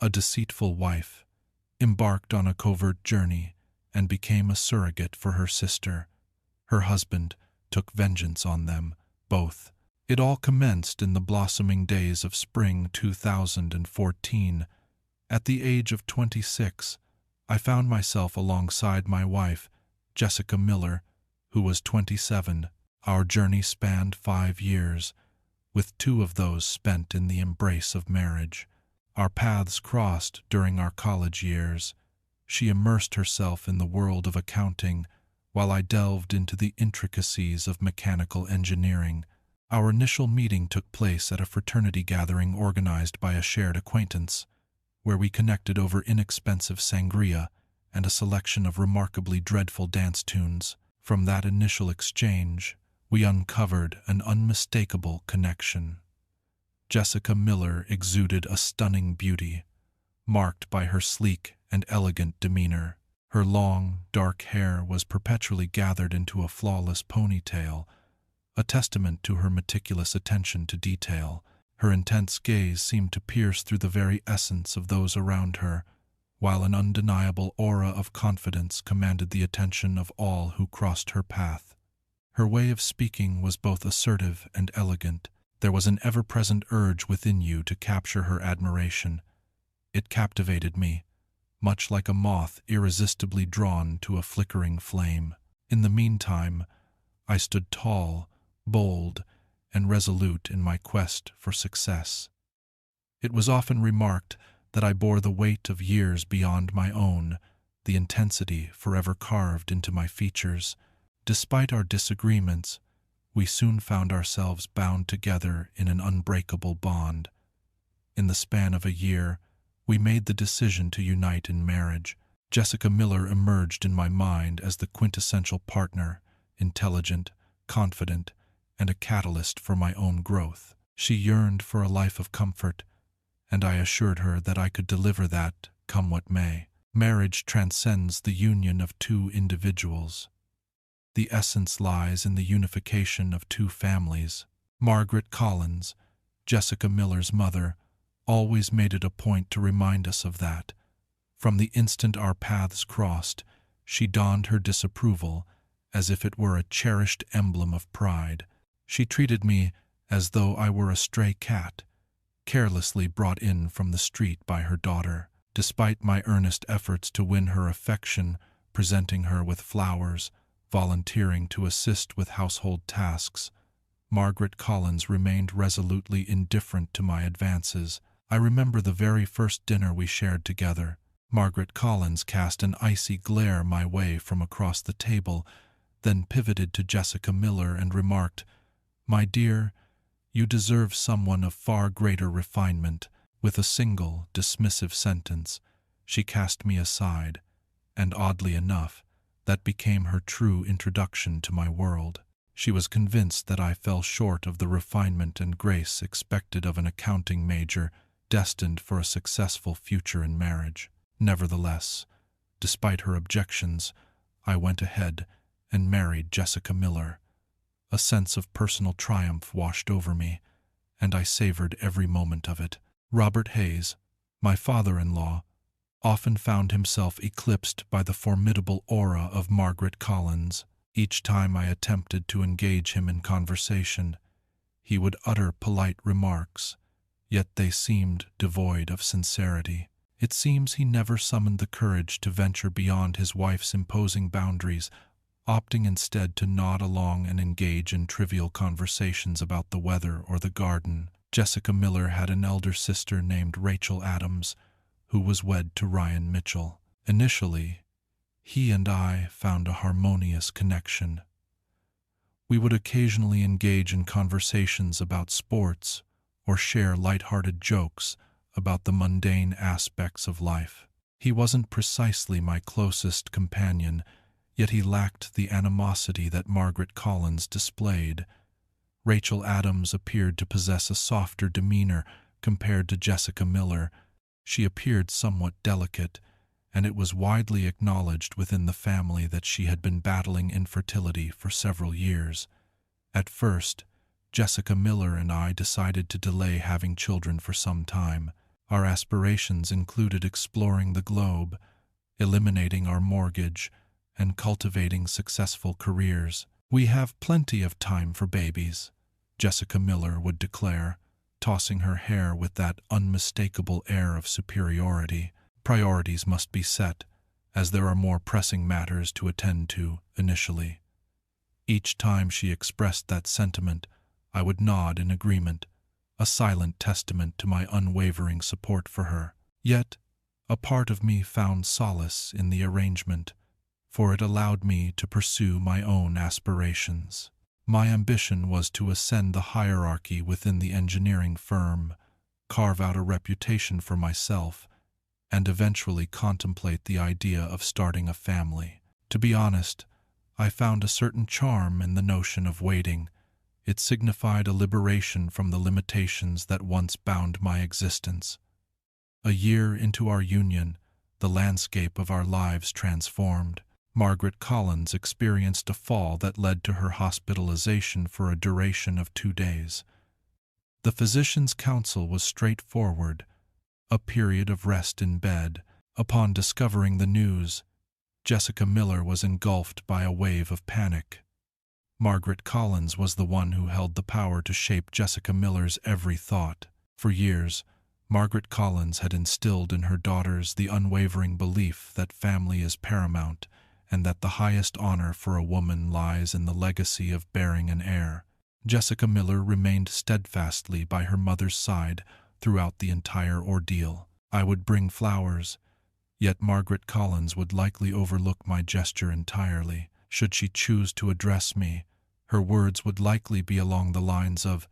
a deceitful wife, embarked on a covert journey and became a surrogate for her sister. Her husband took vengeance on them both. It all commenced in the blossoming days of spring 2014. At the age of 26, I found myself alongside my wife, Jessica Miller, who was 27. Our journey spanned 5 years, with 2 of those spent in the embrace of marriage. Our paths crossed during our college years. She immersed herself in the world of accounting, while I delved into the intricacies of mechanical engineering. Our initial meeting took place at a fraternity gathering organized by a shared acquaintance, where we connected over inexpensive sangria and a selection of remarkably dreadful dance tunes. From that initial exchange, we uncovered an unmistakable connection. Jessica Miller exuded a stunning beauty, marked by her sleek and elegant demeanor. Her long, dark hair was perpetually gathered into a flawless ponytail, a testament to her meticulous attention to detail. Her intense gaze seemed to pierce through the very essence of those around her, while an undeniable aura of confidence commanded the attention of all who crossed her path. Her way of speaking was both assertive and elegant. There was an ever-present urge within you to capture her admiration. It captivated me, much like a moth irresistibly drawn to a flickering flame. In the meantime, I stood tall, bold, and resolute in my quest for success. It was often remarked that I bore the weight of years beyond my own, the intensity forever carved into my features. Despite our disagreements, we soon found ourselves bound together in an unbreakable bond. In the span of a year, we made the decision to unite in marriage. Jessica Miller emerged in my mind as the quintessential partner, intelligent, confident, and a catalyst for my own growth. She yearned for a life of comfort, and I assured her that I could deliver that, come what may. Marriage transcends the union of 2 individuals. The essence lies in the unification of 2 families. Margaret Collins, Jessica Miller's mother, always made it a point to remind us of that. From the instant our paths crossed, she donned her disapproval as if it were a cherished emblem of pride. She treated me as though I were a stray cat, carelessly brought in from the street by her daughter. Despite my earnest efforts to win her affection, presenting her with flowers, volunteering to assist with household tasks, Margaret Collins remained resolutely indifferent to my advances. I remember the very first dinner we shared together. Margaret Collins cast an icy glare my way from across the table, then pivoted to Jessica Miller and remarked, "My dear, you deserve someone of far greater refinement." With a single, dismissive sentence, she cast me aside, and oddly enough, that became her true introduction to my world. She was convinced that I fell short of the refinement and grace expected of an accounting major destined for a successful future in marriage. Nevertheless, despite her objections, I went ahead and married Jessica Miller. A sense of personal triumph washed over me, and I savored every moment of it. Robert Hayes, my father-in-law, often found himself eclipsed by the formidable aura of Margaret Collins. Each time I attempted to engage him in conversation, he would utter polite remarks, yet they seemed devoid of sincerity. It seems he never summoned the courage to venture beyond his wife's imposing boundaries, opting instead to nod along and engage in trivial conversations about the weather or the garden. Jessica Miller had an elder sister named Rachel Adams, who was wed to Ryan Mitchell. Initially, he and I found a harmonious connection. We would occasionally engage in conversations about sports or share light-hearted jokes about the mundane aspects of life. He wasn't precisely my closest companion, yet he lacked the animosity that Margaret Collins displayed. Rachel Adams appeared to possess a softer demeanor compared to Jessica Miller. She appeared somewhat delicate, and it was widely acknowledged within the family that she had been battling infertility for several years. At first, Jessica Miller and I decided to delay having children for some time. Our aspirations included exploring the globe, eliminating our mortgage, and cultivating successful careers. "We have plenty of time for babies," Jessica Miller would declare, tossing her hair with that unmistakable air of superiority. "Priorities must be set, as there are more pressing matters to attend to initially." Each time she expressed that sentiment, I would nod in agreement, a silent testament to my unwavering support for her. Yet, a part of me found solace in the arrangement, for it allowed me to pursue my own aspirations. My ambition was to ascend the hierarchy within the engineering firm, carve out a reputation for myself, and eventually contemplate the idea of starting a family. To be honest, I found a certain charm in the notion of waiting. It signified a liberation from the limitations that once bound my existence. A year into our union, the landscape of our lives transformed. Margaret Collins experienced a fall that led to her hospitalization for a duration of 2 days. The physician's counsel was straightforward: a period of rest in bed. Upon discovering the news, Jessica Miller was engulfed by a wave of panic. Margaret Collins was the one who held the power to shape Jessica Miller's every thought. For years, Margaret Collins had instilled in her daughters the unwavering belief that family is paramount and that the highest honor for a woman lies in the legacy of bearing an heir. Jessica Miller remained steadfastly by her mother's side throughout the entire ordeal. I would bring flowers, yet Margaret Collins would likely overlook my gesture entirely. Should she choose to address me, her words would likely be along the lines of,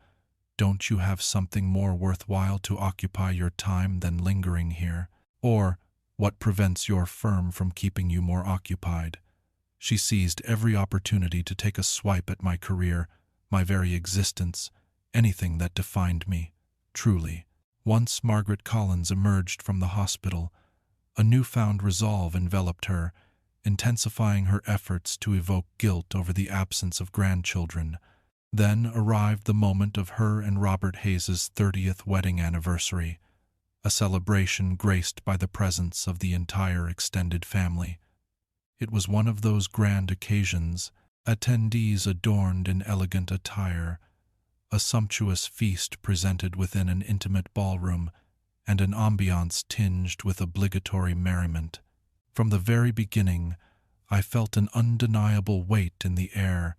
"Don't you have something more worthwhile to occupy your time than lingering here?" Or, "What prevents your firm from keeping you more occupied?" She seized every opportunity to take a swipe at my career, my very existence, anything that defined me, truly. Once Margaret Collins emerged from the hospital, a newfound resolve enveloped her, intensifying her efforts to evoke guilt over the absence of grandchildren. Then arrived the moment of her and Robert Hayes's 30th wedding anniversary, a celebration graced by the presence of the entire extended family. It was one of those grand occasions, attendees adorned in elegant attire, a sumptuous feast presented within an intimate ballroom, and an ambiance tinged with obligatory merriment. From the very beginning, I felt an undeniable weight in the air,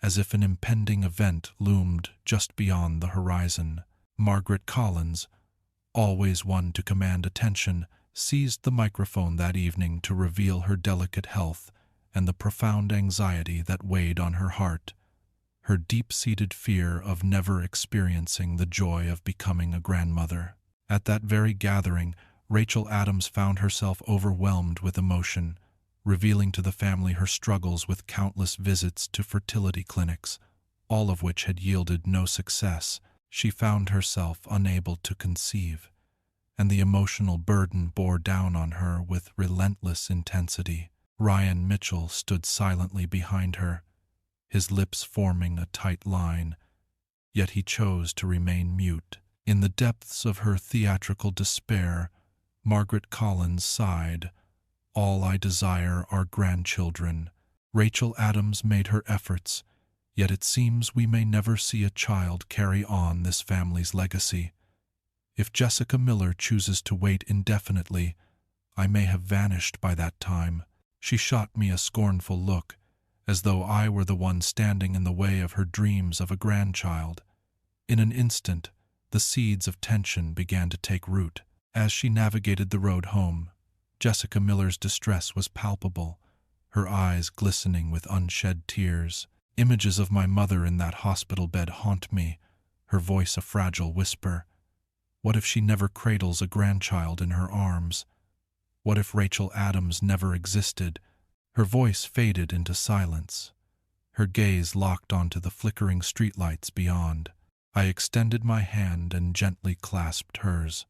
as if an impending event loomed just beyond the horizon. Margaret Collins, always one to command attention, seized the microphone that evening to reveal her delicate health and the profound anxiety that weighed on her heart, her deep-seated fear of never experiencing the joy of becoming a grandmother. At that very gathering, Rachel Adams found herself overwhelmed with emotion, revealing to the family her struggles with countless visits to fertility clinics, all of which had yielded no success. She found herself unable to conceive, and the emotional burden bore down on her with relentless intensity. Ryan Mitchell stood silently behind her, his lips forming a tight line, yet he chose to remain mute. In the depths of her theatrical despair, Margaret Collins sighed, "All I desire are grandchildren." Rachel Adams made her efforts, yet it seems we may never see a child carry on this family's legacy. If Jessica Miller chooses to wait indefinitely, I may have vanished by that time. She shot me a scornful look, as though I were the one standing in the way of her dreams of a grandchild. In an instant, the seeds of tension began to take root. As she navigated the road home, Jessica Miller's distress was palpable, her eyes glistening with unshed tears. Images of my mother in that hospital bed haunt me, her voice a fragile whisper. What if she never cradles a grandchild in her arms? What if Rachel Adams never existed? Her voice faded into silence. Her gaze locked onto the flickering streetlights beyond. I extended my hand and gently clasped hers.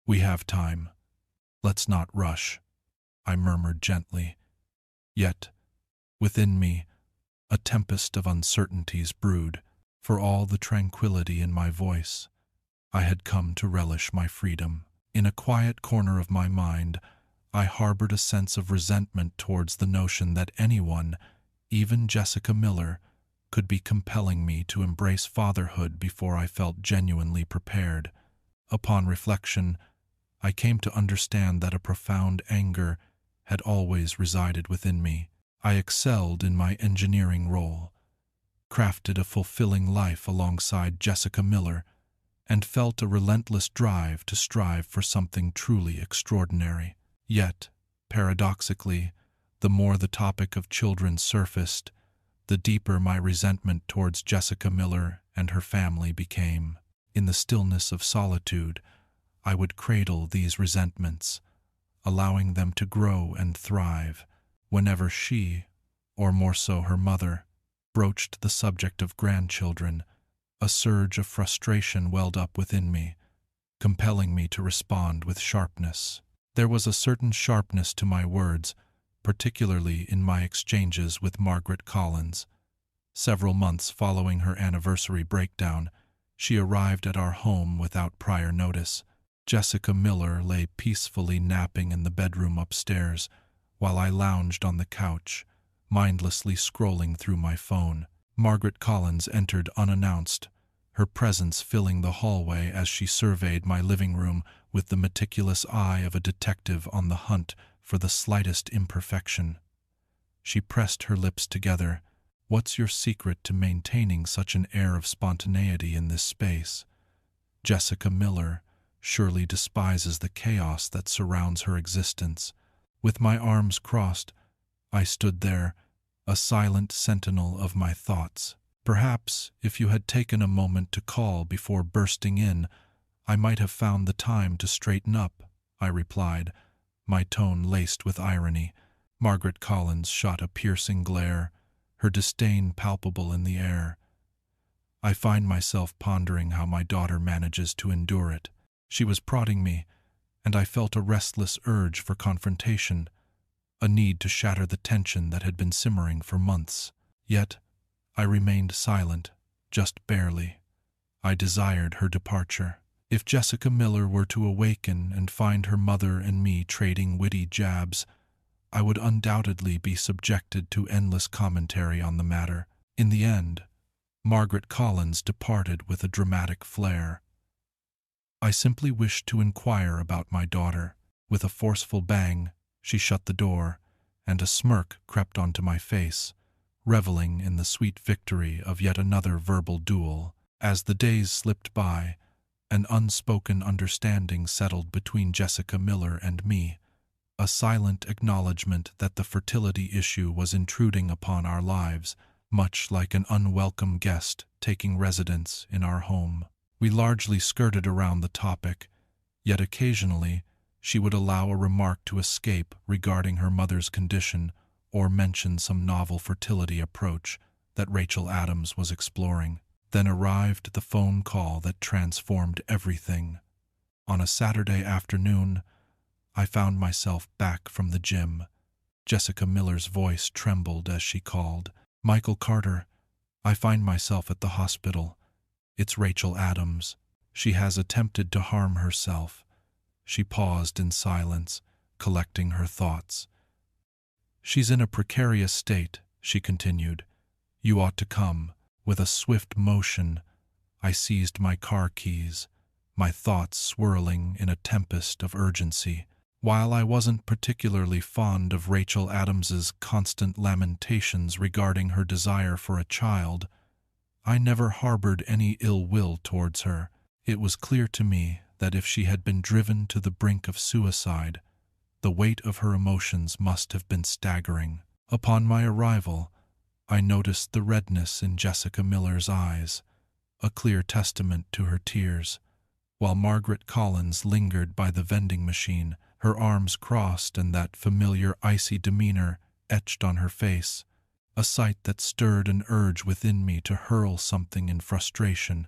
"We have time. Let's not rush," I murmured gently. Yet, within me, a tempest of uncertainties brewed. For all the tranquility in my voice, I had come to relish my freedom. In a quiet corner of my mind, I harbored a sense of resentment towards the notion that anyone, even Jessica Miller, could be compelling me to embrace fatherhood before I felt genuinely prepared. Upon reflection, I came to understand that a profound anger had always resided within me. I excelled in my engineering role, crafted a fulfilling life alongside Jessica Miller, and felt a relentless drive to strive for something truly extraordinary. Yet, paradoxically, the more the topic of children surfaced, the deeper my resentment towards Jessica Miller and her family became. In the stillness of solitude, I would cradle these resentments, allowing them to grow and thrive. Whenever she, or more so her mother, broached the subject of grandchildren, a surge of frustration welled up within me, compelling me to respond with sharpness. There was a certain sharpness to my words, particularly in my exchanges with Margaret Collins. Several months following her anniversary breakdown, she arrived at our home without prior notice. Jessica Miller lay peacefully napping in the bedroom upstairs, while I lounged on the couch, mindlessly scrolling through my phone. Margaret Collins entered unannounced, her presence filling the hallway as she surveyed my living room with the meticulous eye of a detective on the hunt for the slightest imperfection. She pressed her lips together. "What's your secret to maintaining such an air of spontaneity in this space? Jessica Miller surely despises the chaos that surrounds her existence." With my arms crossed, I stood there, a silent sentinel of my thoughts. "Perhaps, if you had taken a moment to call before bursting in, I might have found the time to straighten up," I replied, my tone laced with irony. Margaret Collins shot a piercing glare, her disdain palpable in the air. I find myself pondering how my daughter manages to endure it. She was prodding me, and I felt a restless urge for confrontation, a need to shatter the tension that had been simmering for months. Yet, I remained silent, just barely. I desired her departure. If Jessica Miller were to awaken and find her mother and me trading witty jabs, I would undoubtedly be subjected to endless commentary on the matter. In the end, Margaret Collins departed with a dramatic flair. I simply wished to inquire about my daughter. With a forceful bang, she shut the door, and a smirk crept onto my face, reveling in the sweet victory of yet another verbal duel. As the days slipped by, an unspoken understanding settled between Jessica Miller and me, a silent acknowledgement that the fertility issue was intruding upon our lives, much like an unwelcome guest taking residence in our home. We largely skirted around the topic, yet occasionally she would allow a remark to escape regarding her mother's condition or mention some novel fertility approach that Rachel Adams was exploring. Then arrived the phone call that transformed everything. On a Saturday afternoon, I found myself back from the gym. Jessica Miller's voice trembled as she called. "Michael Carter, I find myself at the hospital. It's Rachel Adams. She has attempted to harm herself." She paused in silence, collecting her thoughts. "She's in a precarious state," she continued. "You ought to come." With a swift motion, I seized my car keys, my thoughts swirling in a tempest of urgency. While I wasn't particularly fond of Rachel Adams's constant lamentations regarding her desire for a child, I never harbored any ill will towards her. It was clear to me that if she had been driven to the brink of suicide, the weight of her emotions must have been staggering. Upon my arrival, I noticed the redness in Jessica Miller's eyes, a clear testament to her tears, while Margaret Collins lingered by the vending machine, her arms crossed and that familiar icy demeanor etched on her face, a sight that stirred an urge within me to hurl something in frustration.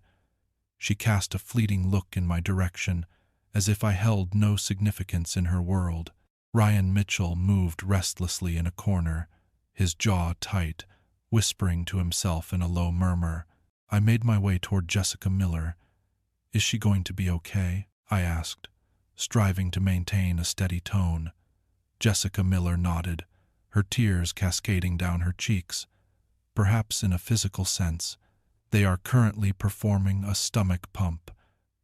She cast a fleeting look in my direction, as if I held no significance in her world. Ryan Mitchell moved restlessly in a corner, his jaw tight, whispering to himself in a low murmur. I made my way toward Jessica Miller. Is she going to be okay? I asked, striving to maintain a steady tone. Jessica Miller nodded, her tears cascading down her cheeks. Perhaps in a physical sense, they are currently performing a stomach pump.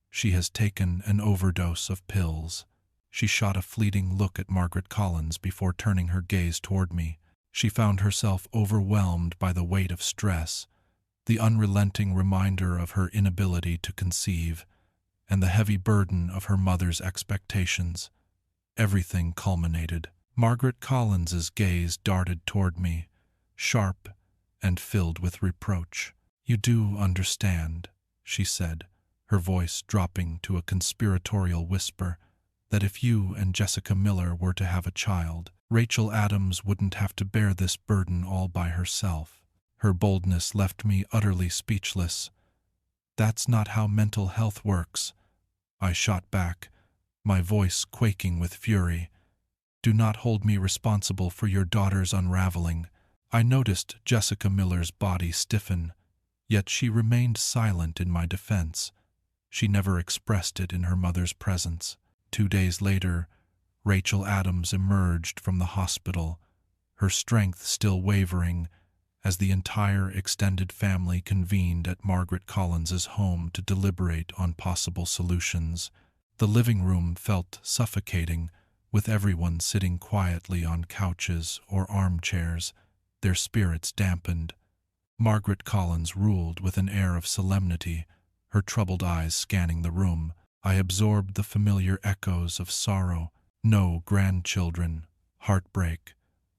She has taken an overdose of pills. She shot a fleeting look at Margaret Collins before turning her gaze toward me. She found herself overwhelmed by the weight of stress, the unrelenting reminder of her inability to conceive, and the heavy burden of her mother's expectations. Everything culminated. Margaret Collins's gaze darted toward me, sharp and filled with reproach. "You do understand," she said, her voice dropping to a conspiratorial whisper, "that if you and Jessica Miller were to have a child, Rachel Adams wouldn't have to bear this burden all by herself." Her boldness left me utterly speechless. "That's not how mental health works," I shot back, my voice quaking with fury. "Do not hold me responsible for your daughter's unraveling." I noticed Jessica Miller's body stiffen, yet she remained silent in my defense. She never expressed it in her mother's presence. 2 days later, Rachel Adams emerged from the hospital, her strength still wavering, as the entire extended family convened at Margaret Collins's home to deliberate on possible solutions. The living room felt suffocating, with everyone sitting quietly on couches or armchairs, their spirits dampened. Margaret Collins ruled with an air of solemnity, her troubled eyes scanning the room. I absorbed the familiar echoes of sorrow: no grandchildren, heartbreak,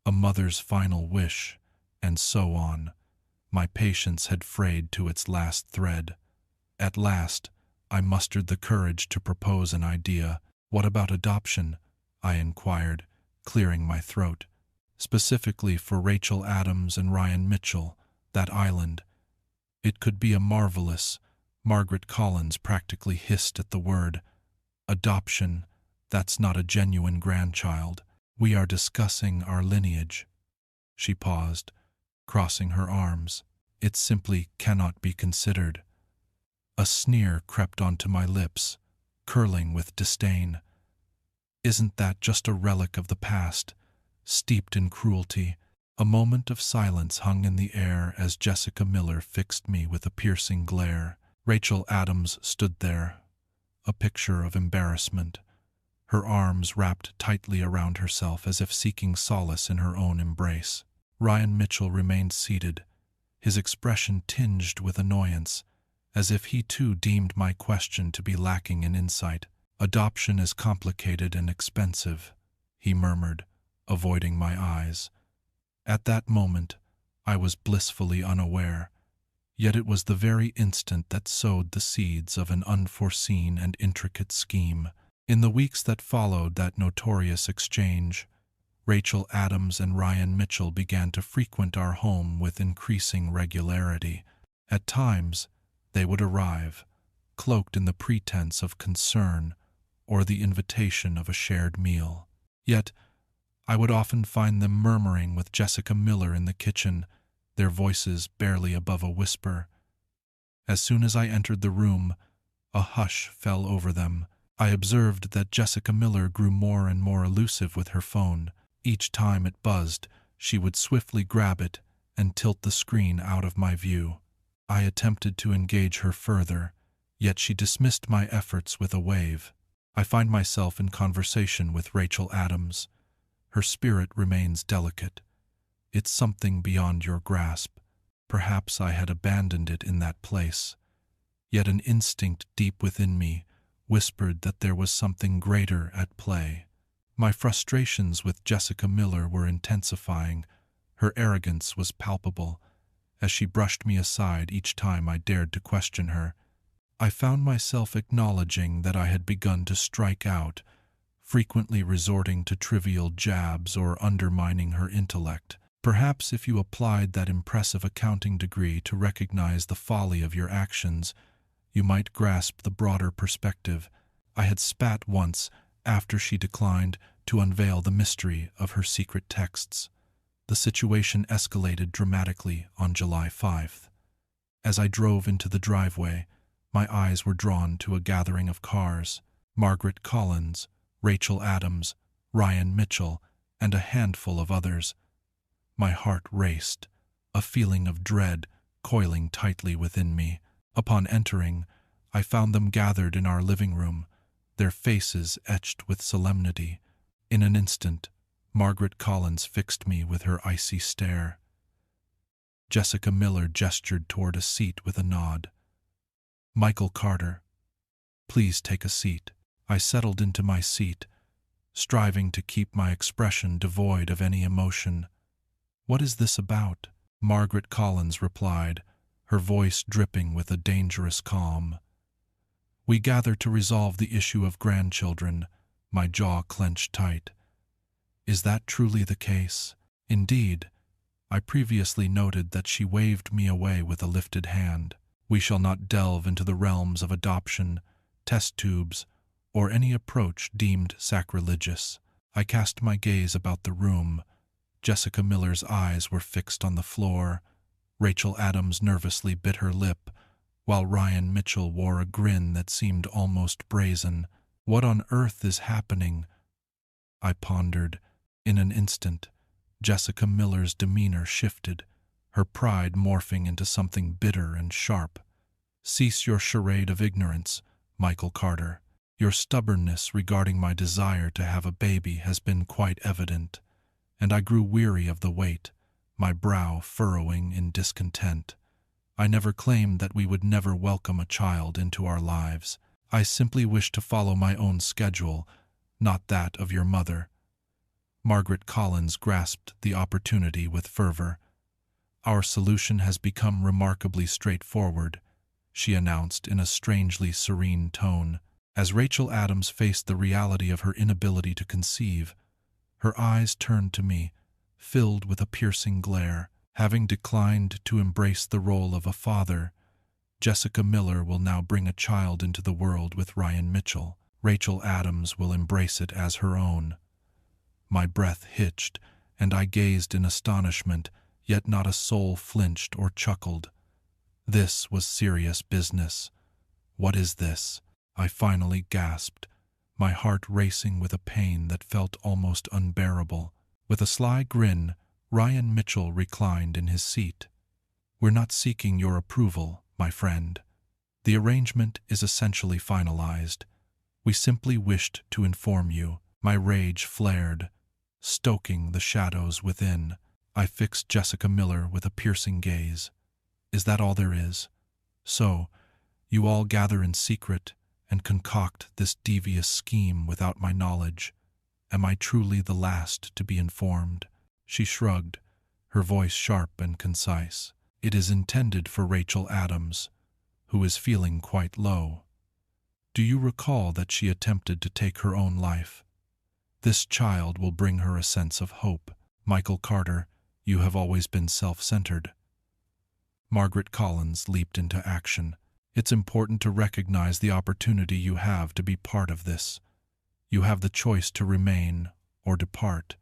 a mother's final wish, and so on. My patience had frayed to its last thread. At last, I mustered the courage to propose an idea. "What about adoption?" I inquired, clearing my throat. "Specifically for Rachel Adams and Ryan Mitchell, that island. It could be a marvelous—" Margaret Collins practically hissed at the word. "Adoption, that's not a genuine grandchild. We are discussing our lineage." She paused, crossing her arms. "It simply cannot be considered." A sneer crept onto my lips, curling with disdain. "Isn't that just a relic of the past, steeped in cruelty?" A moment of silence hung in the air as Jessica Miller fixed me with a piercing glare. Rachel Adams stood there, a picture of embarrassment, her arms wrapped tightly around herself as if seeking solace in her own embrace. Ryan Mitchell remained seated, his expression tinged with annoyance, as if he too deemed my question to be lacking in insight. "Adoption is complicated and expensive," he murmured, avoiding my eyes. At that moment, I was blissfully unaware, yet it was the very instant that sowed the seeds of an unforeseen and intricate scheme. In the weeks that followed that notorious exchange, Rachel Adams and Ryan Mitchell began to frequent our home with increasing regularity. At times, they would arrive, cloaked in the pretense of concern or the invitation of a shared meal. Yet, I would often find them murmuring with Jessica Miller in the kitchen, their voices barely above a whisper. As soon as I entered the room, a hush fell over them. I observed that Jessica Miller grew more and more elusive with her phone. Each time it buzzed, she would swiftly grab it and tilt the screen out of my view. I attempted to engage her further, yet she dismissed my efforts with a wave. I find myself in conversation with Rachel Adams. Her spirit remains delicate. It's something beyond your grasp. Perhaps I had abandoned it in that place. Yet an instinct deep within me whispered that there was something greater at play. My frustrations with Jessica Miller were intensifying. Her arrogance was palpable, as she brushed me aside each time I dared to question her. I found myself acknowledging that I had begun to strike out, frequently resorting to trivial jabs or undermining her intellect. Perhaps if you applied that impressive accounting degree to recognize the folly of your actions, you might grasp the broader perspective. I had spat once after she declined to unveil the mystery of her secret texts. The situation escalated dramatically on July 5th. As I drove into the driveway, My eyes were drawn to a gathering of cars: Margaret Collins, Rachel Adams, Ryan Mitchell, and a handful of others. My heart raced, a feeling of dread coiling tightly within me. Upon entering, I found them gathered in our living room, their faces etched with solemnity. In an instant, Margaret Collins fixed me with her icy stare. Jessica Miller gestured toward a seat with a nod. "Michael Carter, please take a seat." I settled into my seat, striving to keep my expression devoid of any emotion. "What is this about?" Margaret Collins replied, her voice dripping with a dangerous calm. "We gather to resolve the issue of grandchildren." My jaw clenched tight. Is that truly the case? Indeed, I previously noted that she waved me away with a lifted hand. "We shall not delve into the realms of adoption, test tubes, or any approach deemed sacrilegious." I cast my gaze about the room. Jessica Miller's eyes were fixed on the floor. Rachel Adams nervously bit her lip, while Ryan Mitchell wore a grin that seemed almost brazen. "What on earth is happening?" I pondered. In an instant, Jessica Miller's demeanor shifted, her pride morphing into something bitter and sharp. "Cease your charade of ignorance, Michael Carter. Your stubbornness regarding my desire to have a baby has been quite evident." And I grew weary of the wait, my brow furrowing in discontent. "I never claimed that we would never welcome a child into our lives. I simply wish to follow my own schedule, not that of your mother." Margaret Collins grasped the opportunity with fervor. "Our solution has become remarkably straightforward," she announced in a strangely serene tone. As Rachel Adams faced the reality of her inability to conceive, her eyes turned to me, filled with a piercing glare. "Having declined to embrace the role of a father, Jessica Miller will now bring a child into the world with Ryan Mitchell. Rachel Adams will embrace it as her own." My breath hitched, and I gazed in astonishment, yet not a soul flinched or chuckled. This was serious business. "What is this?" I finally gasped, my heart racing with a pain that felt almost unbearable. With a sly grin, Ryan Mitchell reclined in his seat. "We're not seeking your approval, my friend. The arrangement is essentially finalized. We simply wished to inform you." My rage flared, stoking the shadows within. I fixed Jessica Miller with a piercing gaze. "Is that all there is? So, you all gather in secret and concoct this devious scheme without my knowledge. Am I truly the last to be informed?" She shrugged, her voice sharp and concise. "It is intended for Rachel Adams, who is feeling quite low. Do you recall that she attempted to take her own life? This child will bring her a sense of hope. Michael Carter, you have always been self-centered." Margaret Collins leaped into action. "It's important to recognize the opportunity you have to be part of this. You have the choice to remain or depart.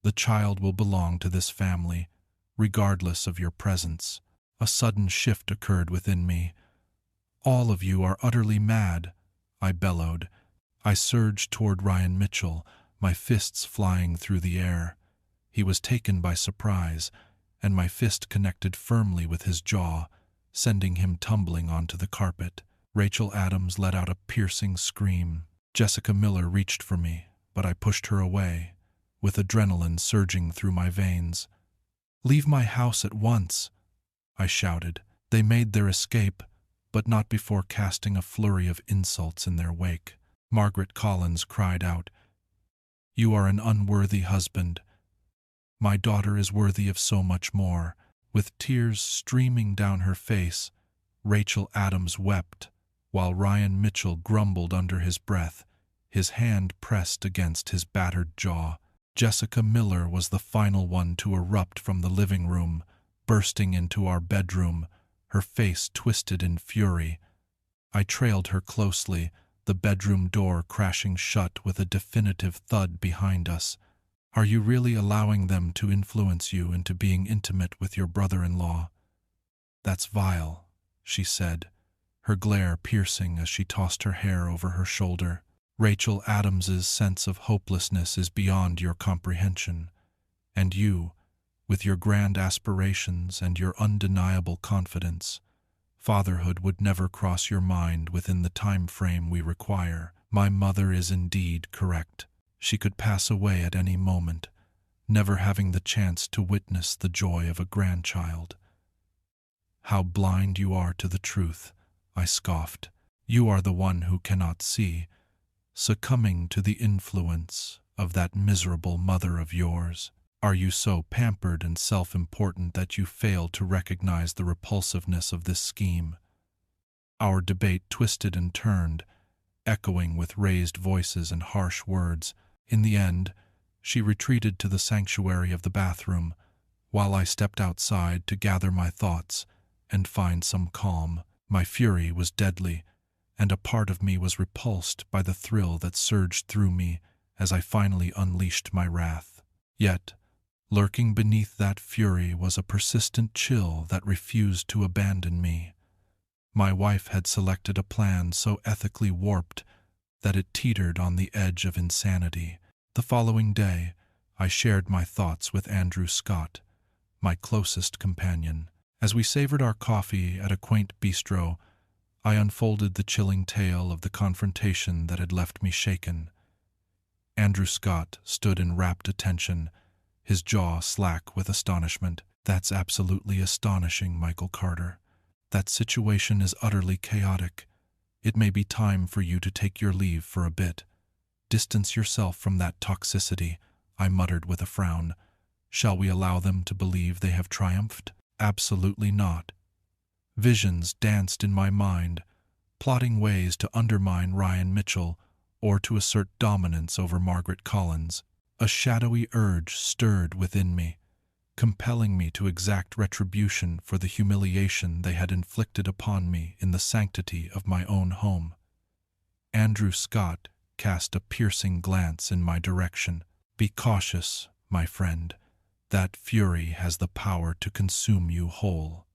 The child will belong to this family, regardless of your presence." A sudden shift occurred within me. "All of you are utterly mad," I bellowed. I surged toward Ryan Mitchell, my fists flying through the air. He was taken by surprise, and my fist connected firmly with his jaw, sending him tumbling onto the carpet. Rachel Adams let out a piercing scream. Jessica Miller reached for me, but I pushed her away, with adrenaline surging through my veins. "Leave my house at once," I shouted. They made their escape, but not before casting a flurry of insults in their wake. Margaret Collins cried out, "You are an unworthy husband. My daughter is worthy of so much more." With tears streaming down her face, Rachel Adams wept, while Ryan Mitchell grumbled under his breath, his hand pressed against his battered jaw. Jessica Miller was the final one to erupt from the living room, bursting into our bedroom, her face twisted in fury. I trailed her closely, the bedroom door crashing shut with a definitive thud behind us. "Are you really allowing them to influence you into being intimate with your brother-in-law?" "That's vile," she said, her glare piercing as she tossed her hair over her shoulder. Rachel Adams's sense of hopelessness is beyond your comprehension, and you, with your grand aspirations and your undeniable confidence, fatherhood would never cross your mind within the time frame we require. My mother is indeed correct. She could pass away at any moment, never having the chance to witness the joy of a grandchild. How blind you are to the truth, I scoffed. You are the one who cannot see, succumbing to the influence of that miserable mother of yours. Are you so pampered and self-important that you fail to recognize the repulsiveness of this scheme? Our debate twisted and turned, echoing with raised voices and harsh words. In the end, she retreated to the sanctuary of the bathroom, while I stepped outside to gather my thoughts and find some calm. My fury was deadly, and a part of me was repulsed by the thrill that surged through me as I finally unleashed my wrath. Yet, lurking beneath that fury was a persistent chill that refused to abandon me. My wife had selected a plan so ethically warped that it teetered on the edge of insanity. The following day, I shared my thoughts with Andrew Scott, my closest companion. As we savored our coffee at a quaint bistro, I unfolded the chilling tale of the confrontation that had left me shaken. Andrew Scott stood in rapt attention, his jaw slack with astonishment. That's absolutely astonishing, Michael Carter. That situation is utterly chaotic. It may be time for you to take your leave for a bit. Distance yourself from that toxicity, I muttered with a frown. Shall we allow them to believe they have triumphed? Absolutely not. Visions danced in my mind, plotting ways to undermine Ryan Mitchell or to assert dominance over Margaret Collins. A shadowy urge stirred within me, compelling me to exact retribution for the humiliation they had inflicted upon me in the sanctity of my own home. Andrew Scott cast a piercing glance in my direction. Be cautious, my friend. That fury has the power to consume you whole.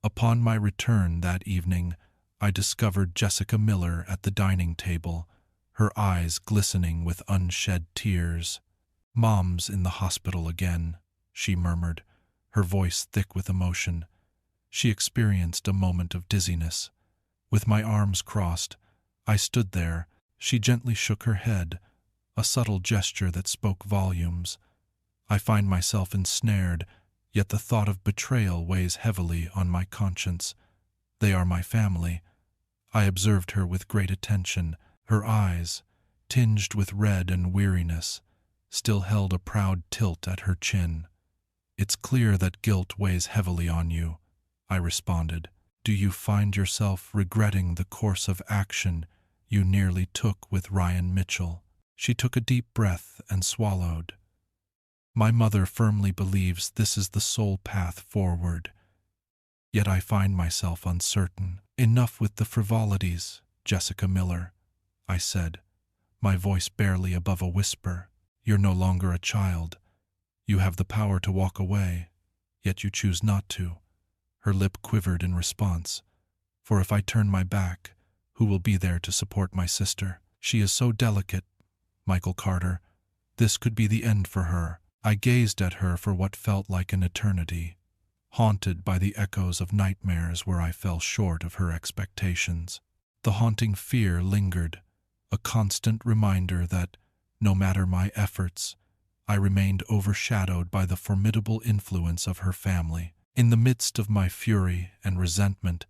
Upon my return that evening, I discovered Jessica Miller at the dining table, her eyes glistening with unshed tears. "Mom's in the hospital again," she murmured, her voice thick with emotion. She experienced a moment of dizziness. With my arms crossed, I stood there. She gently shook her head, a subtle gesture that spoke volumes. I find myself ensnared, yet the thought of betrayal weighs heavily on my conscience. They are my family. I observed her with great attention. Her eyes, tinged with red and weariness, still held a proud tilt at her chin. "It's clear that guilt weighs heavily on you," I responded. "Do you find yourself regretting the course of action you nearly took with Ryan Mitchell?" She took a deep breath and swallowed. "My mother firmly believes this is the sole path forward, yet I find myself uncertain." "Enough with the frivolities, Jessica Miller," I said, my voice barely above a whisper. "You're no longer a child. You have the power to walk away, yet you choose not to." Her lip quivered in response. "For if I turn my back, who will be there to support my sister? She is so delicate, Michael Carter. This could be the end for her." I gazed at her for what felt like an eternity, haunted by the echoes of nightmares where I fell short of her expectations. The haunting fear lingered, a constant reminder that, no matter my efforts, I remained overshadowed by the formidable influence of her family. In the midst of my fury and resentment,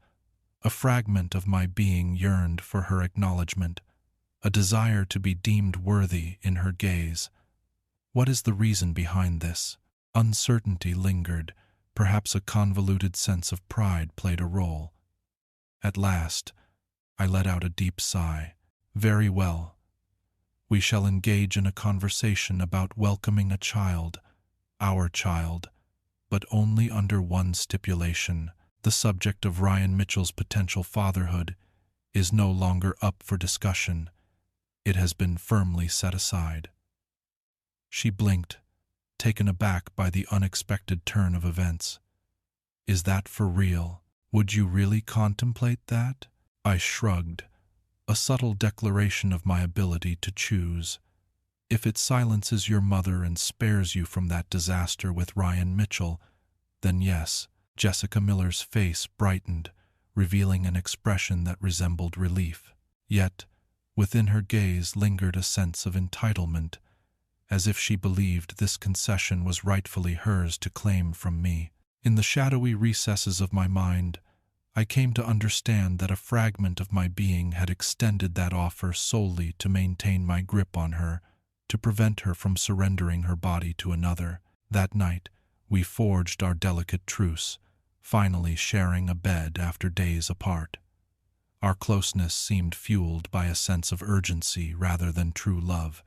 a fragment of my being yearned for her acknowledgement, a desire to be deemed worthy in her gaze. What is the reason behind this? Uncertainty lingered. Perhaps a convoluted sense of pride played a role. At last, I let out a deep sigh. "Very well. We shall engage in a conversation about welcoming a child, our child, but only under one stipulation. The subject of Ryan Mitchell's potential fatherhood is no longer up for discussion. It has been firmly set aside." She blinked, taken aback by the unexpected turn of events. "Is that for real?" Would you really contemplate that? I shrugged, a subtle declaration of my ability to choose. If it silences your mother and spares you from that disaster with Ryan Mitchell, then yes. Jessica Miller's face brightened, revealing an expression that resembled relief. Yet, within her gaze lingered a sense of entitlement, as if she believed this concession was rightfully hers to claim from me. In the shadowy recesses of my mind, I came to understand that a fragment of my being had extended that offer solely to maintain my grip on her, to prevent her from surrendering her body to another. That night, we forged our delicate truce, finally sharing a bed after days apart. Our closeness seemed fueled by a sense of urgency rather than true love.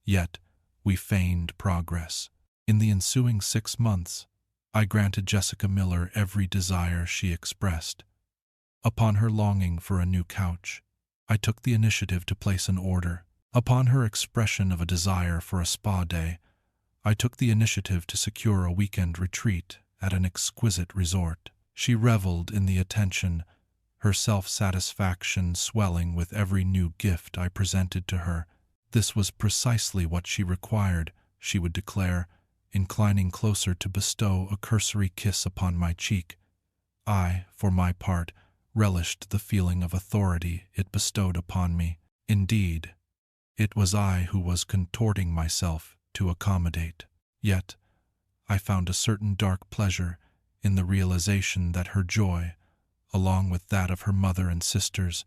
Yet, we feigned progress. In the ensuing 6 months, I granted Jessica Miller every desire she expressed. Upon her longing for a new couch, I took the initiative to place an order. Upon her expression of a desire for a spa day, I took the initiative to secure a weekend retreat at an exquisite resort. She reveled in the attention, her self-satisfaction swelling with every new gift I presented to her. This was precisely what she required, she would declare, inclining closer to bestow a cursory kiss upon my cheek. I, for my part, relished the feeling of authority it bestowed upon me. Indeed, it was I who was contorting myself to accommodate. Yet, I found a certain dark pleasure in the realization that her joy, along with that of her mother and sisters,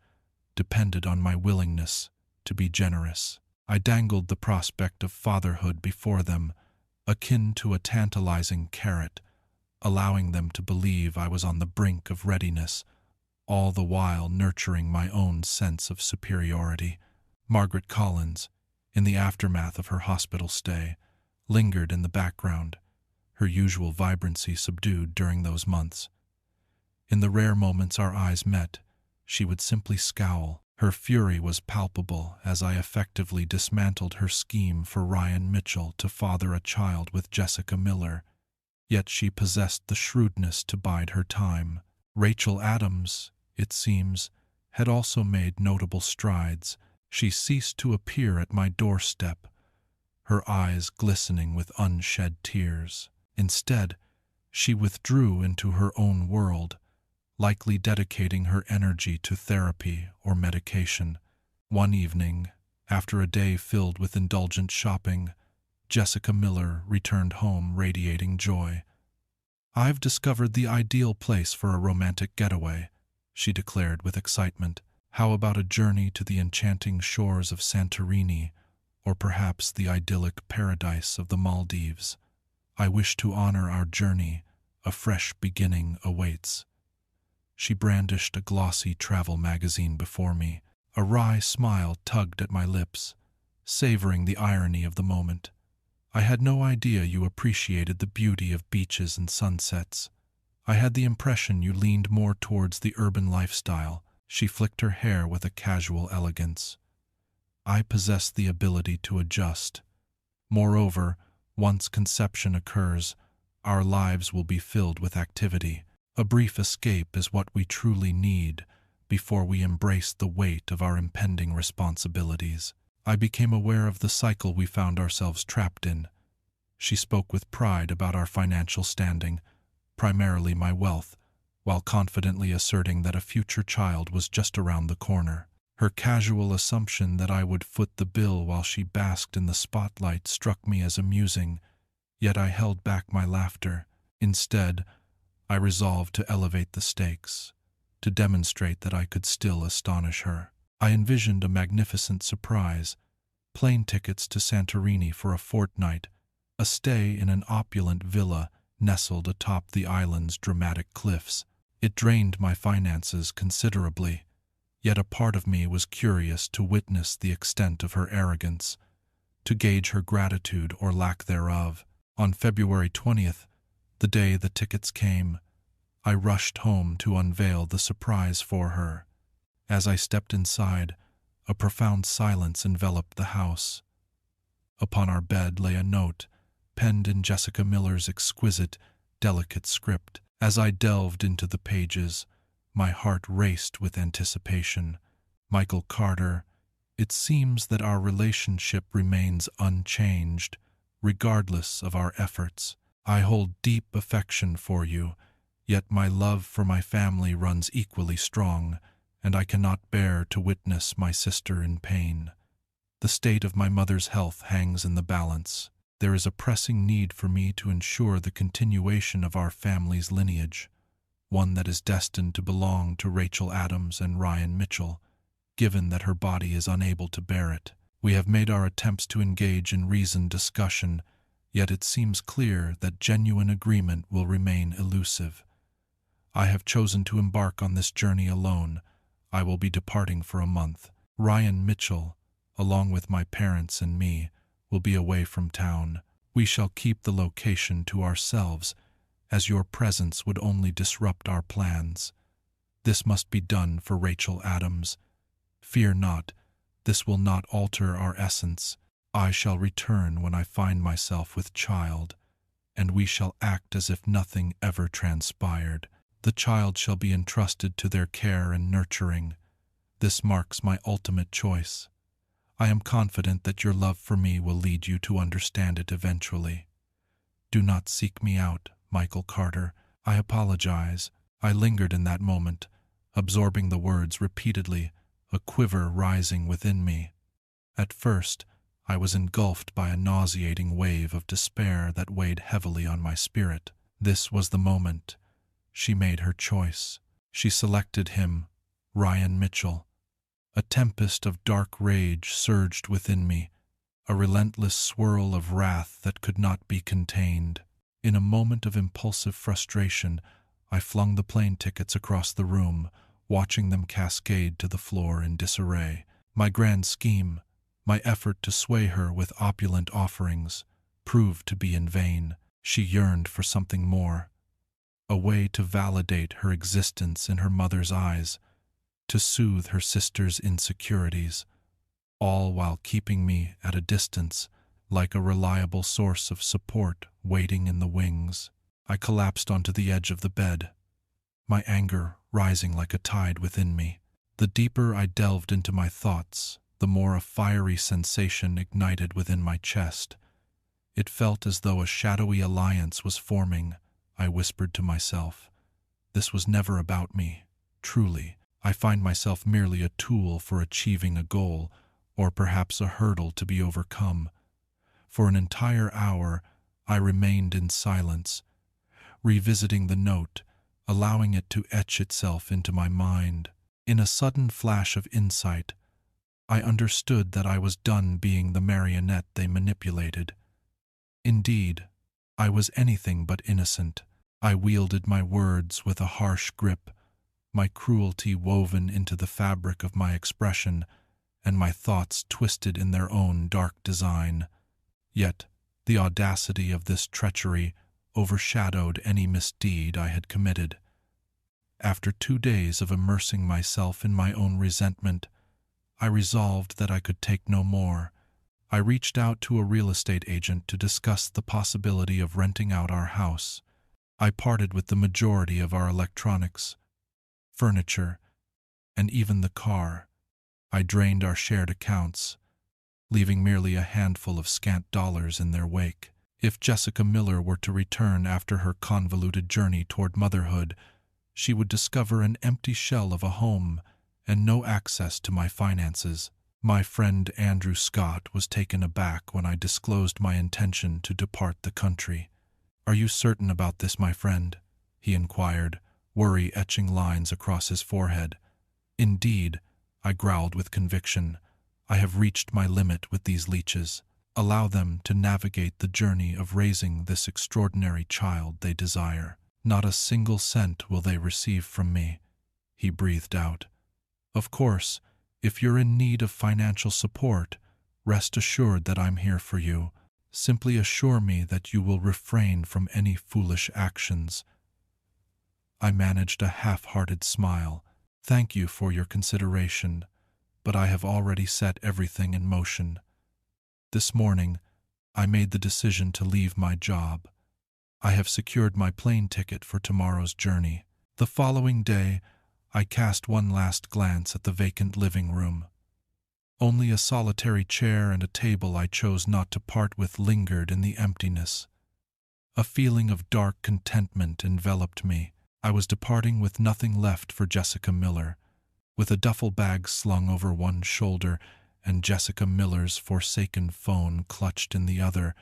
depended on my willingness to be generous. I dangled the prospect of fatherhood before them, akin to a tantalizing carrot, allowing them to believe I was on the brink of readiness, all the while nurturing my own sense of superiority. Margaret Collins, in the aftermath of her hospital stay, lingered in the background, her usual vibrancy subdued during those months. In the rare moments our eyes met, she would simply scowl. Her fury was palpable as I effectively dismantled her scheme for Ryan Mitchell to father a child with Jessica Miller, yet she possessed the shrewdness to bide her time. Rachel Adams, it seems, had also made notable strides. She ceased to appear at my doorstep, her eyes glistening with unshed tears. Instead, she withdrew into her own world, likely dedicating her energy to therapy or medication. One evening, after a day filled with indulgent shopping, Jessica Miller returned home radiating joy. "I've discovered the ideal place for a romantic getaway," she declared with excitement. "How about a journey to the enchanting shores of Santorini, or perhaps the idyllic paradise of the Maldives? I wish to honor our journey. A fresh beginning awaits." She brandished a glossy travel magazine before me. A wry smile tugged at my lips, savoring the irony of the moment. "I had no idea you appreciated the beauty of beaches and sunsets. I had the impression you leaned more towards the urban lifestyle." She flicked her hair with a casual elegance. "I possess the ability to adjust. Moreover, once conception occurs, our lives will be filled with activity. A brief escape is what we truly need before we embrace the weight of our impending responsibilities." I became aware of the cycle we found ourselves trapped in. She spoke with pride about our financial standing, primarily my wealth, while confidently asserting that a future child was just around the corner. Her casual assumption that I would foot the bill while she basked in the spotlight struck me as amusing, yet I held back my laughter. Instead, I resolved to elevate the stakes, to demonstrate that I could still astonish her. I envisioned a magnificent surprise: plane tickets to Santorini for a fortnight, a stay in an opulent villa nestled atop the island's dramatic cliffs. It drained my finances considerably, yet a part of me was curious to witness the extent of her arrogance, to gauge her gratitude or lack thereof. On February 20th, the day the tickets came, I rushed home to unveil the surprise for her. As I stepped inside, a profound silence enveloped the house. Upon our bed lay a note, penned in Jessica Miller's exquisite, delicate script. As I delved into the pages, My heart raced with anticipation. Michael Carter, it seems that our relationship remains unchanged, regardless of our efforts. I hold deep affection for you, yet my love for my family runs equally strong, and I cannot bear to witness my sister in pain. The state of my mother's health hangs in the balance. There is a pressing need for me to ensure the continuation of our family's lineage, one that is destined to belong to Rachel Adams and Ryan Mitchell, given that her body is unable to bear it. We have made our attempts to engage in reasoned discussion, yet it seems clear that genuine agreement will remain elusive. I have chosen to embark on this journey alone. I will be departing for a month. Ryan Mitchell, along with my parents and me, will be away from town. We shall keep the location to ourselves, as your presence would only disrupt our plans. This must be done for Rachel Adams. Fear not, this will not alter our essence. I shall return when I find myself with child, and we shall act as if nothing ever transpired. The child shall be entrusted to their care and nurturing. This marks my ultimate choice. I am confident that your love for me will lead you to understand it eventually. Do not seek me out, Michael Carter. I apologize. I lingered in that moment, absorbing the words repeatedly, a quiver rising within me. At first, I was engulfed by a nauseating wave of despair that weighed heavily on my spirit. This was the moment. She made her choice. She selected him, Ryan Mitchell. A tempest of dark rage surged within me, a relentless swirl of wrath that could not be contained. In a moment of impulsive frustration, I flung the plane tickets across the room, watching them cascade to the floor in disarray. My grand scheme, my effort to sway her with opulent offerings, proved to be in vain. She yearned for something more, a way to validate her existence in her mother's eyes, to soothe her sister's insecurities, all while keeping me at a distance, like a reliable source of support waiting in the wings. I collapsed onto the edge of the bed, my anger rising like a tide within me. The deeper I delved into my thoughts, the more a fiery sensation ignited within my chest. It felt as though a shadowy alliance was forming. I whispered to myself, "This was never about me, truly. I find myself merely a tool for achieving a goal, or perhaps a hurdle to be overcome." For an entire hour, I remained in silence, revisiting the note, allowing it to etch itself into my mind. In a sudden flash of insight, I understood that I was done being the marionette they manipulated. Indeed, I was anything but innocent. I wielded my words with a harsh grip, my cruelty woven into the fabric of my expression, and my thoughts twisted in their own dark design. Yet, the audacity of this treachery overshadowed any misdeed I had committed. After 2 days of immersing myself in my own resentment, I resolved that I could take no more. I reached out to a real estate agent to discuss the possibility of renting out our house. I parted with the majority of our electronics, furniture, and even the car. I drained our shared accounts, leaving merely a handful of scant dollars in their wake. If Jessica Miller were to return after her convoluted journey toward motherhood, she would discover an empty shell of a home and no access to my finances. My friend Andrew Scott was taken aback when I disclosed my intention to depart the country. "Are you certain about this, my friend?" he inquired, worry etching lines across his forehead. "Indeed," I growled with conviction. "I have reached my limit with these leeches. Allow them to navigate the journey of raising this extraordinary child they desire. Not a single cent will they receive from me," he breathed out. "Of course, if you're in need of financial support, rest assured that I'm here for you. Simply assure me that you will refrain from any foolish actions." I managed a half-hearted smile. "Thank you for your consideration, but I have already set everything in motion. This morning, I made the decision to leave my job. I have secured my plane ticket for tomorrow's journey." The following day, I cast one last glance at the vacant living room. Only a solitary chair and a table I chose not to part with lingered in the emptiness. A feeling of dark contentment enveloped me. I was departing with nothing left for Jessica Miller. With a duffel bag slung over one shoulder and Jessica Miller's forsaken phone clutched in the other,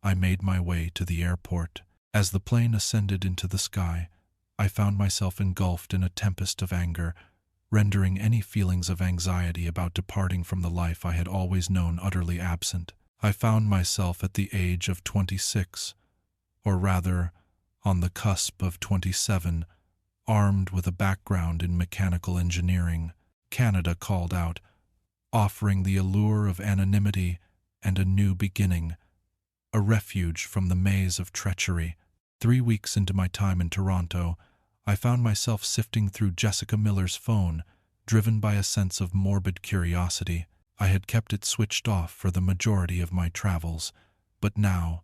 I made my way to the airport. As the plane ascended into the sky, I found myself engulfed in a tempest of anger, rendering any feelings of anxiety about departing from the life I had always known utterly absent. I found myself at the age of 26, or rather, on the cusp of 27, armed with a background in mechanical engineering. Canada called out, offering the allure of anonymity and a new beginning, a refuge from the maze of treachery. 3 weeks into my time in Toronto, I found myself sifting through Jessica Miller's phone, driven by a sense of morbid curiosity. I had kept it switched off for the majority of my travels, but now,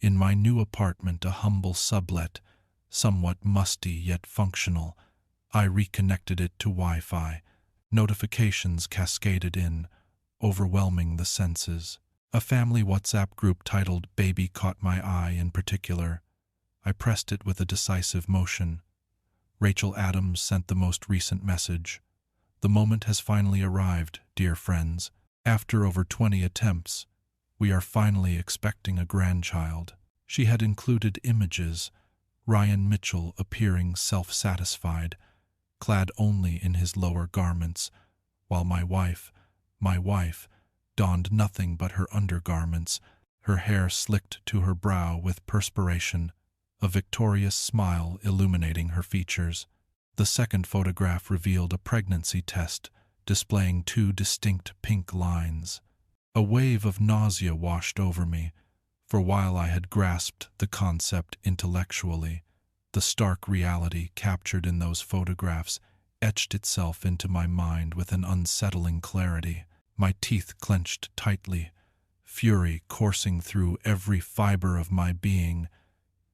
in my new apartment, a humble sublet, somewhat musty yet functional, I reconnected it to Wi-Fi. Notifications cascaded in, overwhelming the senses. A family WhatsApp group titled "Baby" caught my eye in particular. I pressed it with a decisive motion. Rachel Adams sent the most recent message. "The moment has finally arrived, dear friends. After over 20 attempts, we are finally expecting a grandchild." She had included images, Ryan Mitchell appearing self-satisfied, clad only in his lower garments, while my wife, donned nothing but her undergarments, her hair slicked to her brow with perspiration, a victorious smile illuminating her features. The second photograph revealed a pregnancy test, displaying 2 distinct pink lines. A wave of nausea washed over me, for while I had grasped the concept intellectually, the stark reality captured in those photographs etched itself into my mind with an unsettling clarity. My teeth clenched tightly, fury coursing through every fiber of my being,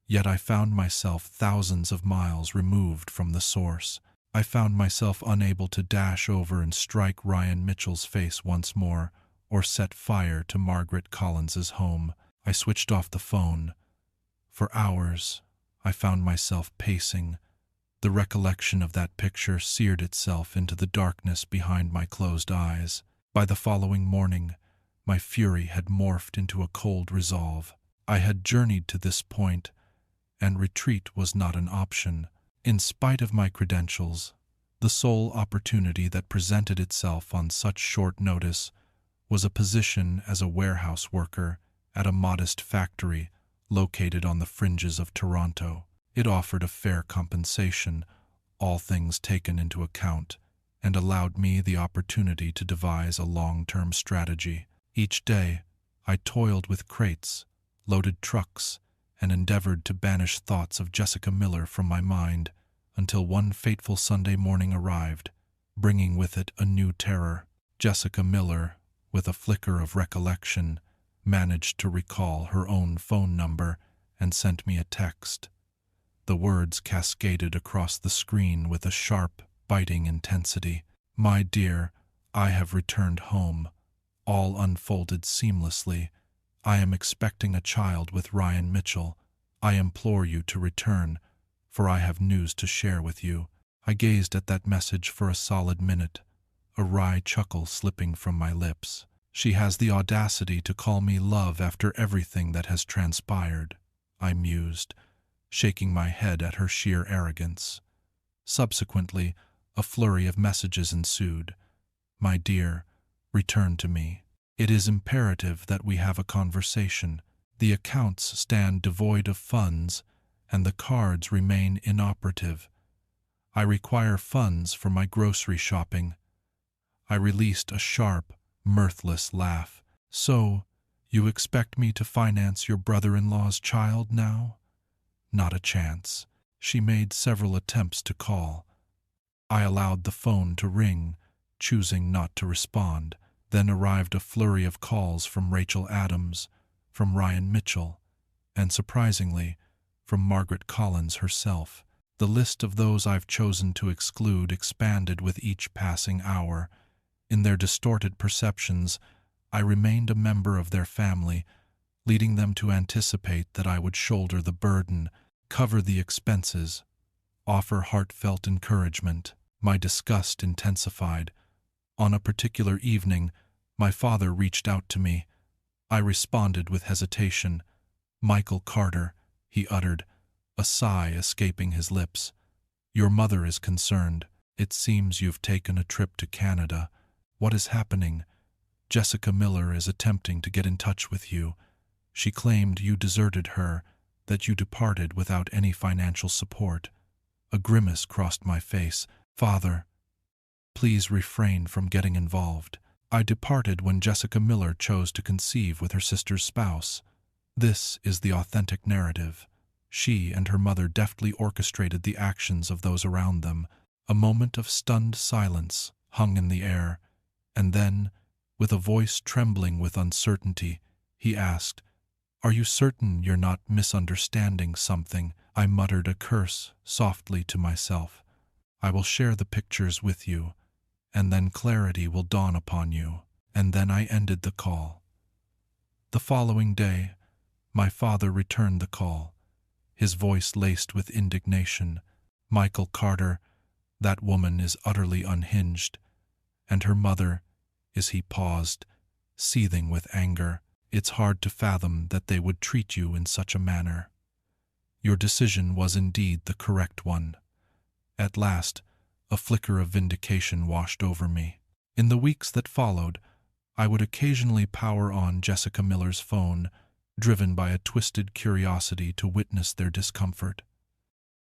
yet I found myself thousands of miles removed from the source. I found myself unable to dash over and strike Ryan Mitchell's face once more, or set fire to Margaret Collins's home. I switched off the phone. For hours, I found myself pacing. The recollection of that picture seared itself into the darkness behind my closed eyes. By the following morning, my fury had morphed into a cold resolve. I had journeyed to this point, and retreat was not an option. In spite of my credentials, the sole opportunity that presented itself on such short notice was a position as a warehouse worker at a modest factory located on the fringes of Toronto. It offered a fair compensation, all things taken into account, and allowed me the opportunity to devise a long-term strategy. Each day, I toiled with crates, loaded trucks, and endeavored to banish thoughts of Jessica Miller from my mind, until one fateful Sunday morning arrived, bringing with it a new terror. Jessica Miller, with a flicker of recollection, managed to recall her own phone number and sent me a text. The words cascaded across the screen with a sharp, biting intensity. "My dear, I have returned home. All unfolded seamlessly. I am expecting a child with Ryan Mitchell. I implore you to return, for I have news to share with you." I gazed at that message for a solid minute, a wry chuckle slipping from my lips. She has the audacity to call me love after everything that has transpired, I mused, shaking my head at her sheer arrogance. Subsequently, a flurry of messages ensued. "My dear, return to me. It is imperative that we have a conversation. The accounts stand devoid of funds, and the cards remain inoperative. I require funds for my grocery shopping." I released a sharp, mirthless laugh. "So, you expect me to finance your brother-in-law's child now?" Not a chance. She made several attempts to call. I allowed the phone to ring, choosing not to respond. Then arrived a flurry of calls from Rachel Adams, from Ryan Mitchell, and surprisingly, from Margaret Collins herself. The list of those I've chosen to exclude expanded with each passing hour. In their distorted perceptions, I remained a member of their family, leading them to anticipate that I would shoulder the burden, cover the expenses, offer heartfelt encouragement. My disgust intensified. On a particular evening, my father reached out to me. I responded with hesitation. "Michael Carter," he uttered, a sigh escaping his lips. "Your mother is concerned. It seems you've taken a trip to Canada. What is happening? Jessica Miller is attempting to get in touch with you. She claimed you deserted her, that you departed without any financial support." A grimace crossed my face. "Father, please refrain from getting involved. I departed when Jessica Miller chose to conceive with her sister's spouse. This is the authentic narrative. She and her mother deftly orchestrated the actions of those around them." A moment of stunned silence hung in the air, and then, with a voice trembling with uncertainty, he asked, "Are you certain you're not misunderstanding something?" I muttered a curse softly to myself. "I will share the pictures with you, and then clarity will dawn upon you." And then I ended the call. The following day, my father returned the call, his voice laced with indignation. "Michael Carter, that woman is utterly unhinged. And her mother," as he paused, seething with anger, "it's hard to fathom that they would treat you in such a manner. Your decision was indeed the correct one." At last, a flicker of vindication washed over me. In the weeks that followed, I would occasionally power on Jessica Miller's phone, driven by a twisted curiosity to witness their discomfort.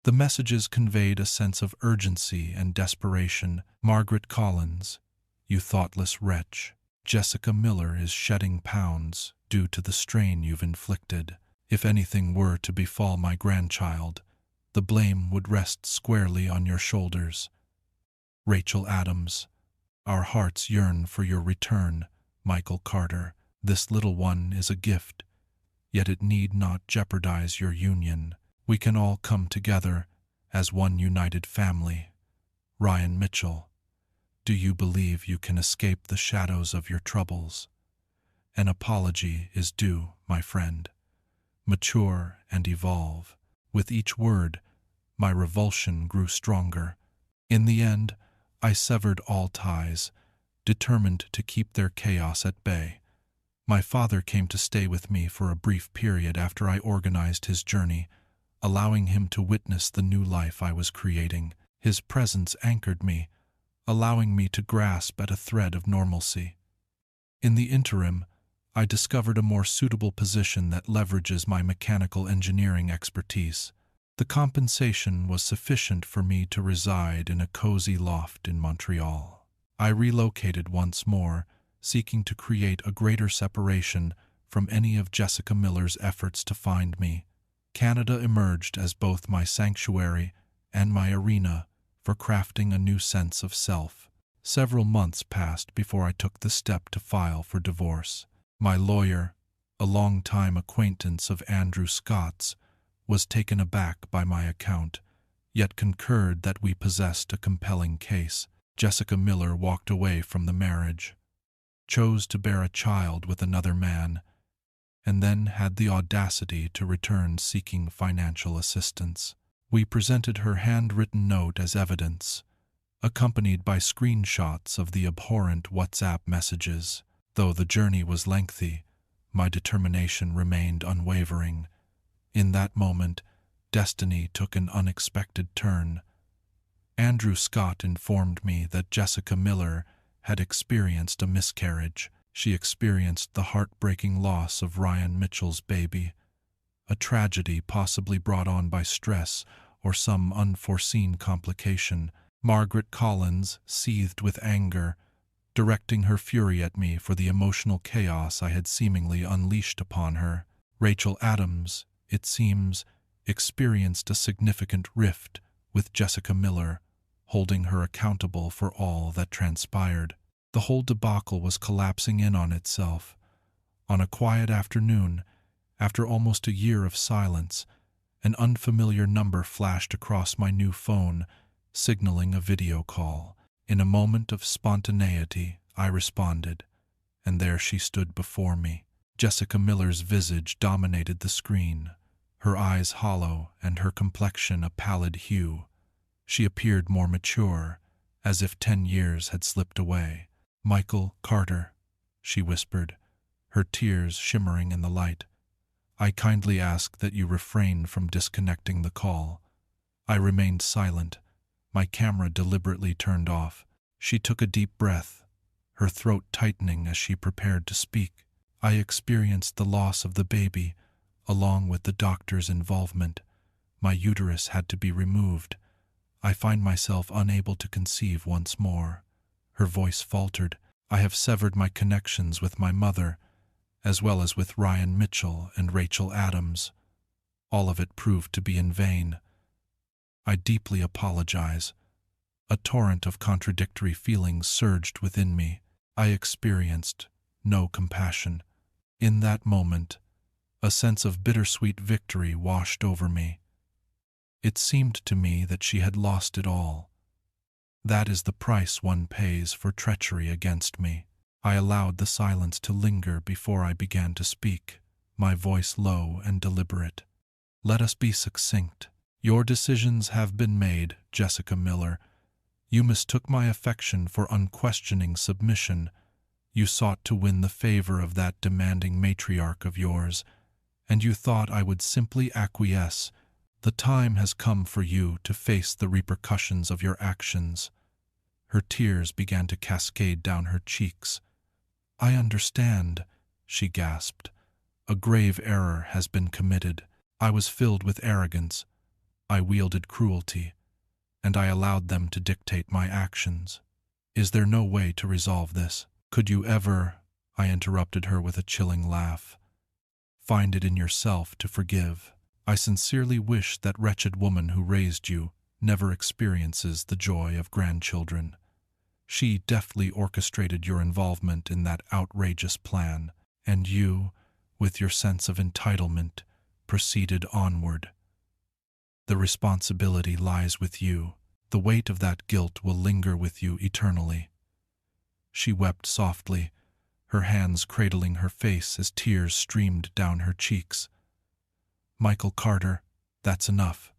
The messages conveyed a sense of urgency and desperation. "Margaret Collins, you thoughtless wretch. Jessica Miller is shedding pounds due to the strain you've inflicted. If anything were to befall my grandchild, the blame would rest squarely on your shoulders. Rachel Adams, our hearts yearn for your return. Michael Carter, this little one is a gift, yet it need not jeopardize your union. We can all come together as one united family. Ryan Mitchell, do you believe you can escape the shadows of your troubles? An apology is due, my friend. Mature and evolve." With each word, my revulsion grew stronger. In the end, I severed all ties, determined to keep their chaos at bay. My father came to stay with me for a brief period after I organized his journey, allowing him to witness the new life I was creating. His presence anchored me, allowing me to grasp at a thread of normalcy. In the interim, I discovered a more suitable position that leverages my mechanical engineering expertise. The compensation was sufficient for me to reside in a cozy loft in Montreal. I relocated once more, seeking to create a greater separation from any of Jessica Miller's efforts to find me. Canada emerged as both my sanctuary and my arena for crafting a new sense of self. Several months passed before I took the step to file for divorce. My lawyer, a longtime acquaintance of Andrew Scott's, was taken aback by my account, yet concurred that we possessed a compelling case. Jessica Miller walked away from the marriage, chose to bear a child with another man, and then had the audacity to return seeking financial assistance. We presented her handwritten note as evidence, accompanied by screenshots of the abhorrent WhatsApp messages. Though the journey was lengthy, my determination remained unwavering. In that moment, destiny took an unexpected turn. Andrew Scott informed me that Jessica Miller had experienced a miscarriage. She experienced the heartbreaking loss of Ryan Mitchell's baby, a tragedy possibly brought on by stress or some unforeseen complication. Margaret Collins seethed with anger, directing her fury at me for the emotional chaos I had seemingly unleashed upon her. Rachel Adams, it seems, experienced a significant rift with Jessica Miller, holding her accountable for all that transpired. The whole debacle was collapsing in on itself. On a quiet afternoon, after almost a year of silence, An unfamiliar number flashed across my new phone, signaling a video call. In a moment of spontaneity, I responded, and there she stood before me. Jessica Miller's visage dominated the screen, her eyes hollow and her complexion a pallid hue. She appeared more mature, as if 10 years had slipped away. "Michael Carter," she whispered, her tears shimmering in the light. "I kindly ask that you refrain from disconnecting the call." I remained silent, my camera deliberately turned off. She took a deep breath, her throat tightening as she prepared to speak. "I experienced the loss of the baby, along with the doctor's involvement. My uterus had to be removed. I find myself unable to conceive once more." Her voice faltered. "I have severed my connections with my mother, as well as with Ryan Mitchell and Rachel Adams. All of it proved to be in vain. I deeply apologize." A torrent of contradictory feelings surged within me. I experienced no compassion. In that moment, a sense of bittersweet victory washed over me. It seemed to me that she had lost it all. That is the price one pays for treachery against me. I allowed the silence to linger before I began to speak, my voice low and deliberate. "Let us be succinct. Your decisions have been made, Jessica Miller. You mistook my affection for unquestioning submission. You sought to win the favor of that demanding matriarch of yours, and you thought I would simply acquiesce. The time has come for you to face the repercussions of your actions." Her tears began to cascade down her cheeks. "I understand," she gasped. "A grave error has been committed. I was filled with arrogance. I wielded cruelty, and I allowed them to dictate my actions. Is there no way to resolve this? Could you ever," I interrupted her with a chilling laugh, "find it in yourself to forgive? I sincerely wish that wretched woman who raised you never experiences the joy of grandchildren. She deftly orchestrated your involvement in that outrageous plan, and you, with your sense of entitlement, proceeded onward. The responsibility lies with you. The weight of that guilt will linger with you eternally." She wept softly, her hands cradling her face as tears streamed down her cheeks. "Michael Carter, that's enough,"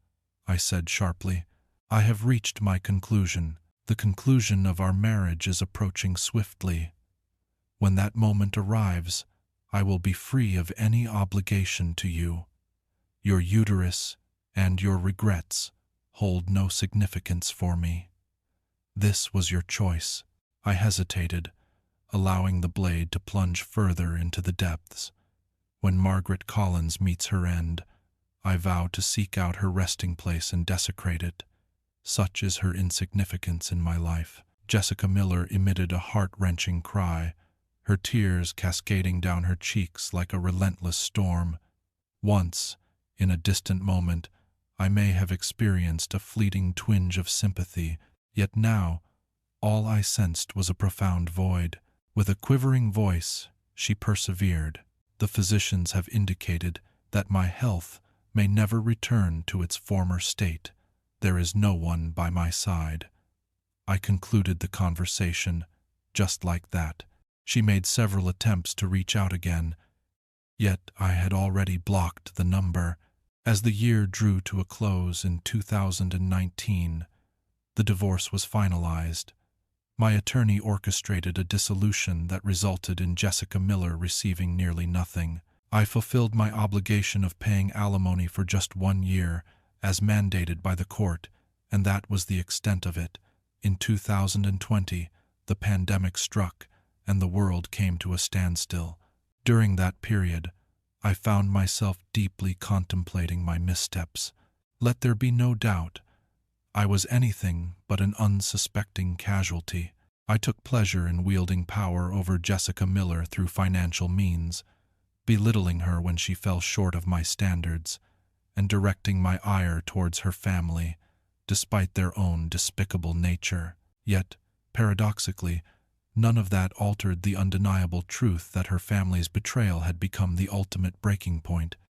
I said sharply. "I have reached my conclusion. The conclusion of our marriage is approaching swiftly. When that moment arrives, I will be free of any obligation to you. Your uterus and your regrets hold no significance for me. This was your choice." I hesitated, allowing the blade to plunge further into the depths. When Margaret Collins meets her end, I vow to seek out her resting place and desecrate it. Such is her insignificance in my life. Jessica Miller emitted a heart-wrenching cry, her tears cascading down her cheeks like a relentless storm. Once, in a distant moment, I may have experienced a fleeting twinge of sympathy, yet now all I sensed was a profound void. With a quivering voice, she persevered. "The physicians have indicated that my health may never return to its former state. There is no one by my side." I concluded the conversation just like that. She made several attempts to reach out again, yet I had already blocked the number. As the year drew to a close in 2019, the divorce was finalized. My attorney orchestrated a dissolution that resulted in Jessica Miller receiving nearly nothing. I fulfilled my obligation of paying alimony for just 1 year, as mandated by the court, and that was the extent of it. In 2020, the pandemic struck, and the world came to a standstill. During that period, I found myself deeply contemplating my missteps. Let there be no doubt, I was anything but an unsuspecting casualty. I took pleasure in wielding power over Jessica Miller through financial means, belittling her when she fell short of my standards, and directing my ire towards her family, despite their own despicable nature. Yet, paradoxically, none of that altered the undeniable truth that her family's betrayal had become the ultimate breaking point.